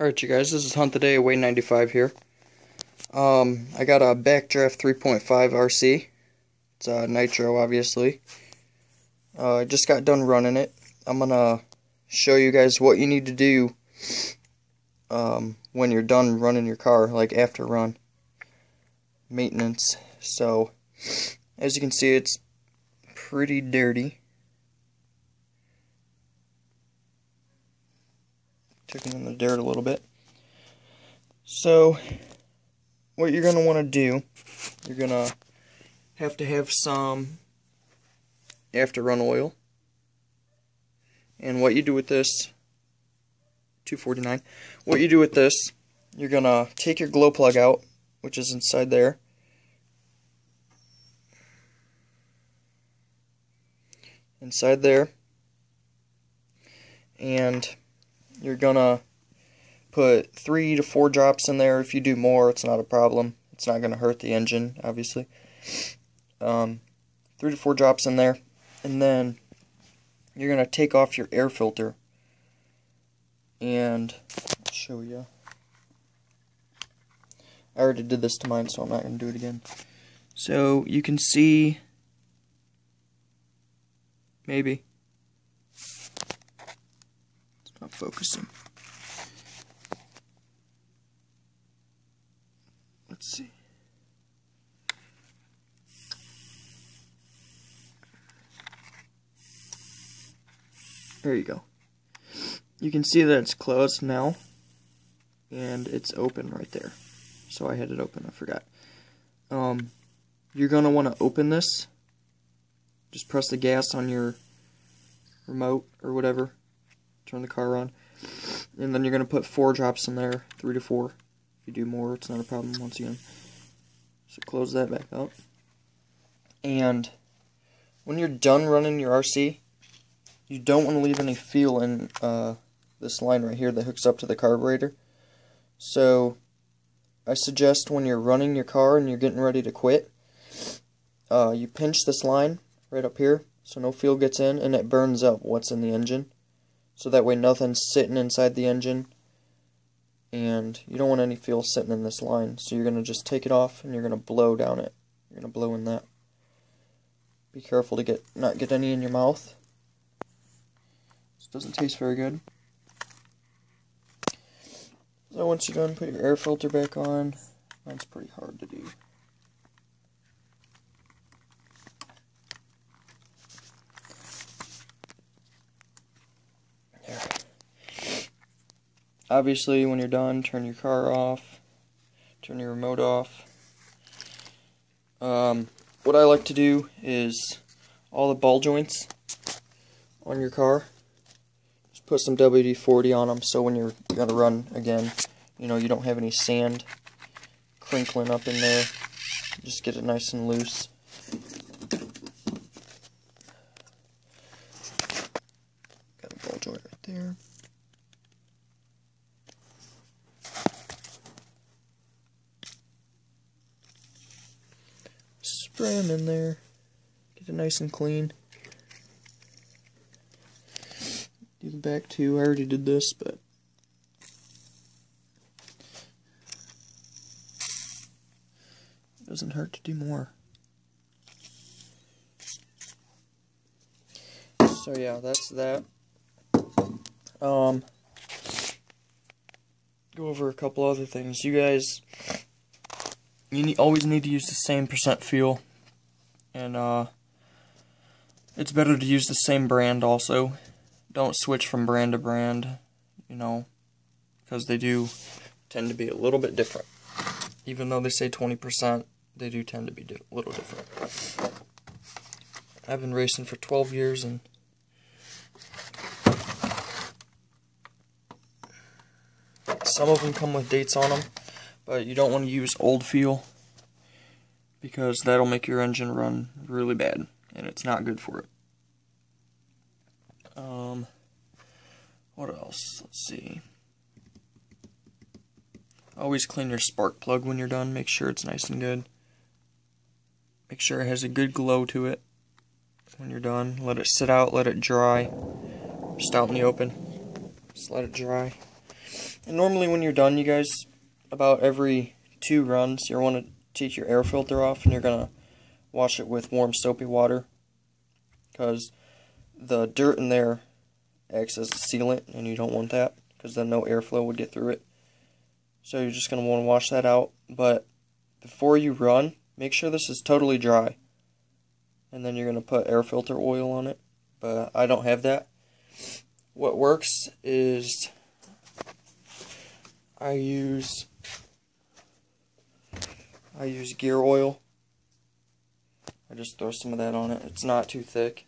Alright, you guys, this is Hunt the Day, Way 95 here. I got a backdraft 3.5 RC. It's nitro, obviously. I just got done running it. I'm gonna show you guys what you need to do when you're done running your car, like after run. Maintenance. So, as you can see, it's pretty dirty. Checking in the dirt a little bit. So, what you're going to want to do, you're going to have some after run oil. And what you do with this, $2.49. What you do with this, you're going to take your glow plug out, which is inside there. Inside there. And you're gonna put 3 to 4 drops in there. If you do more, it's not a problem. It's not gonna hurt the engine, obviously. 3 to 4 drops in there, and then you're gonna take off your air filter. And I'll show you. I already did this to mine, so I'm not gonna do it again. So you can see, maybe. Not focusing. Let's see. There you go. You can see that it's closed now, and it's open right there. So I had it open, I forgot. You're gonna want to open this. Just press the gas on your remote or whatever. Turn the car on, and then you're going to put 4 drops in there, 3 to 4. If you do more, it's not a problem once again. So close that back up. And when you're done running your RC, you don't want to leave any fuel in this line right here that hooks up to the carburetor. So I suggest when you're running your car and you're getting ready to quit, you pinch this line right up here so no fuel gets in, and it burns up what's in the engine. So that way nothing's sitting inside the engine, and you don't want any fuel sitting in this line. So you're going to just take it off, and you're going to blow down it. You're going to blow in that. Be careful to not get any in your mouth. This doesn't taste very good. So once you're done, put your air filter back on. That's pretty hard to do. Obviously, when you're done, turn your car off, turn your remote off. What I like to do is all the ball joints on your car, just put some WD-40 on them, so when you're going to run again, you know, you don't have any sand crinkling up in there. Just get it nice and loose. Got a ball joint right there. Spray them in there, get it nice and clean. Do the back too. I already did this, but it doesn't hurt to do more. So yeah, that's that. Go over a couple other things. You guys, always need to use the same percent fuel. And it's better to use the same brand also. Don't switch from brand to brand, you know, because they do tend to be a little bit different. Even though they say 20%, they do tend to be a little different. I've been racing for 12 years, and some of them come with dates on them, but you don't want to use old fuel, because that'll make your engine run really bad, and it's not good for it. What else? Let's see. Always clean your spark plug when you're done. Make sure it's nice and good. Make sure it has a good glow to it when you're done. Let it sit out, let it dry. Just out in the open. Just let it dry. And normally when you're done, you guys, about every 2 runs, you'll want to take your air filter off and you're going to wash it with warm soapy water, because the dirt in there acts as a sealant and you don't want that, because then no airflow would get through it. So you're just going to want to wash that out. But before you run, make sure this is totally dry. And then you're going to put air filter oil on it. But I don't have that. What works is I use gear oil. I just throw some of that on it. It's not too thick,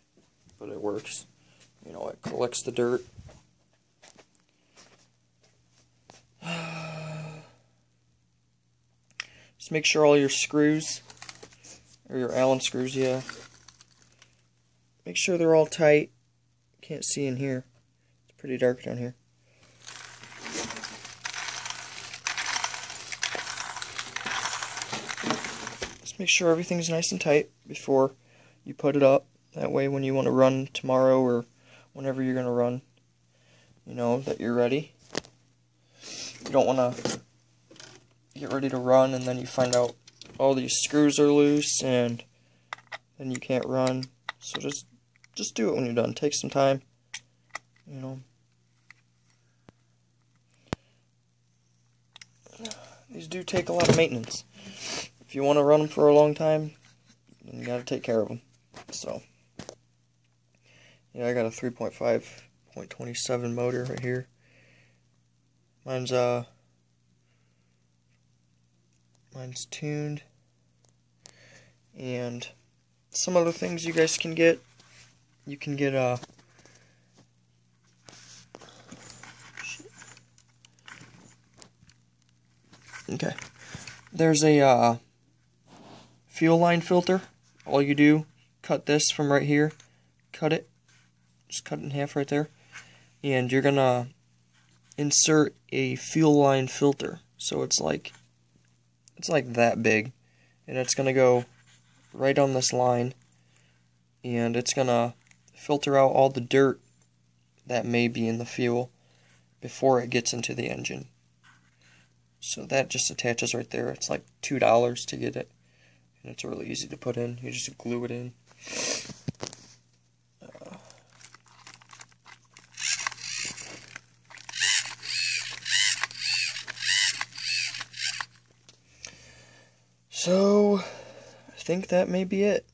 but it works. You know, it collects the dirt. Just make sure all your screws, or your Allen screws, yeah, make sure they're all tight. Can't see in here. It's pretty dark down here. Just make sure everything's nice and tight before you put it up. That way when you want to run tomorrow or whenever you're going to run, you know that you're ready. You don't want to get ready to run and then you find out all these screws are loose and then you can't run. So just do it when you're done. Take some time, you know. These do take a lot of maintenance. If you want to run them for a long time, then you got to take care of them. So, yeah, I got a 3.5.27 motor right here. Mine's tuned. And some other things you guys can get. You can get okay. There's a fuel line filter. All you do, cut this from right here. Cut it. Just cut it in half right there. And you're gonna insert a fuel line filter. So it's like that big. And it's gonna go right on this line. And it's gonna filter out all the dirt that may be in the fuel before it gets into the engine. So that just attaches right there. It's like $2 to get it. And it's really easy to put in. You just glue it in. So, I think that may be it.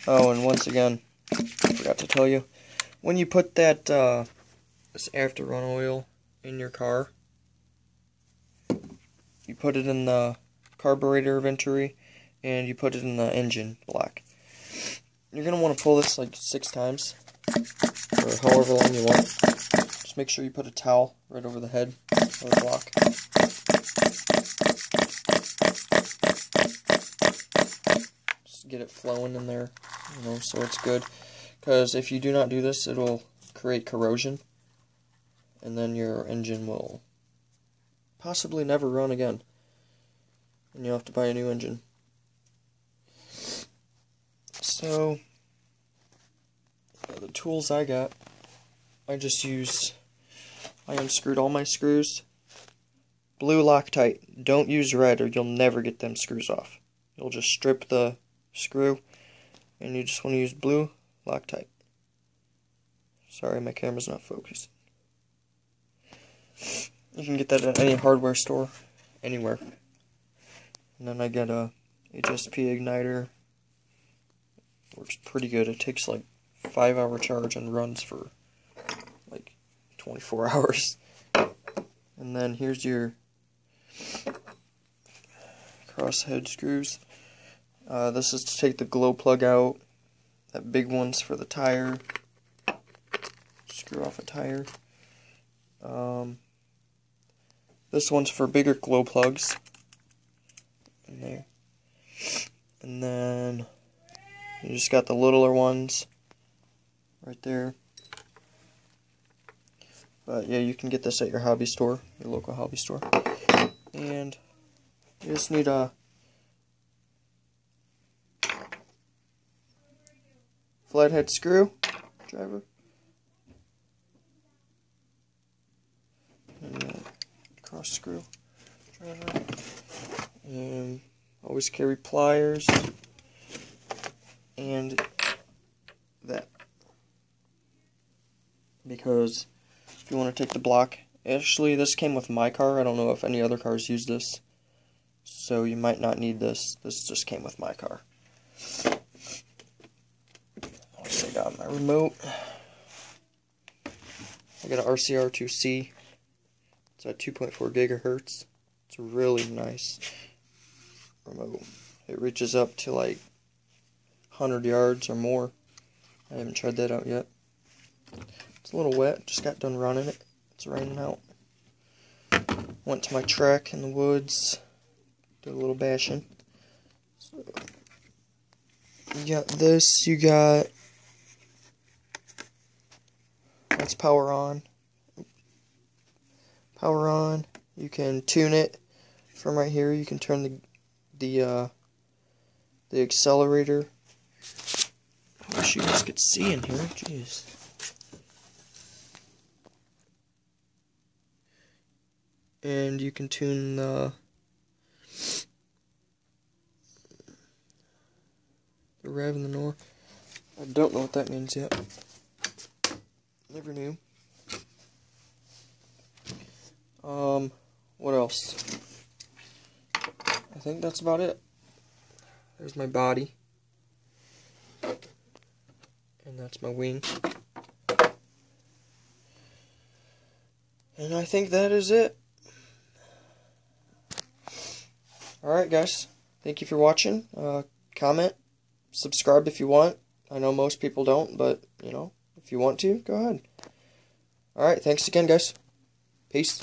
Oh, and once again, I forgot to tell you, when you put that this after run oil in your car, you put it in the carburetor venturi and you put it in the engine block. You're going to want to pull this like 6 times, or however long you want. Just make sure you put a towel right over the head of the block. Just get it flowing in there, you know, so it's good. Because if you do not do this, it'll create corrosion, and then your engine will possibly never run again, and you'll have to buy a new engine. So, the tools I got, I unscrewed all my screws. Blue Loctite. Don't use red or you'll never get them screws off. You'll just strip the screw, and you just want to use blue Loctite. Sorry, my camera's not focused. You can get that at any hardware store, anywhere. And then I got a HSP igniter. Works pretty good. It takes like 5-hour charge and runs for like 24 hours. And then here's your crosshead screws. This is to take the glow plug out. That big one's for the tire. Screw off a tire. This one's for bigger glow plugs. In there. And then you just got the littler ones right there. But yeah, you can get this at your hobby store, your local hobby store. And you just need a flathead screw driver. cross screw driver. And always carry pliers and that, because if you want to take the block, actually this came with my car, I don't know if any other cars use this, so you might not need this. This just came with my car. Also got my remote. I got an RCR2C. It's at 2.4 gigahertz. It's a really nice remote. It reaches up to like 100 yards or more. I haven't tried that out yet. It's a little wet, just got done running it. It's raining out. Went to my track in the woods, did a little bashing. So, you got this, you got, that's power on. Power on. You can tune it from right here. You can turn the accelerator. I wish you guys could see in here. Jeez. And you can tune the rev and the nor. I don't know what that means yet. Never knew. What else? I think that's about it. There's my body. And that's my wing. And I think that is it. Alright guys, thank you for watching. Comment, subscribe if you want. I know most people don't, but, you know, if you want to, go ahead. Alright, thanks again guys. Peace.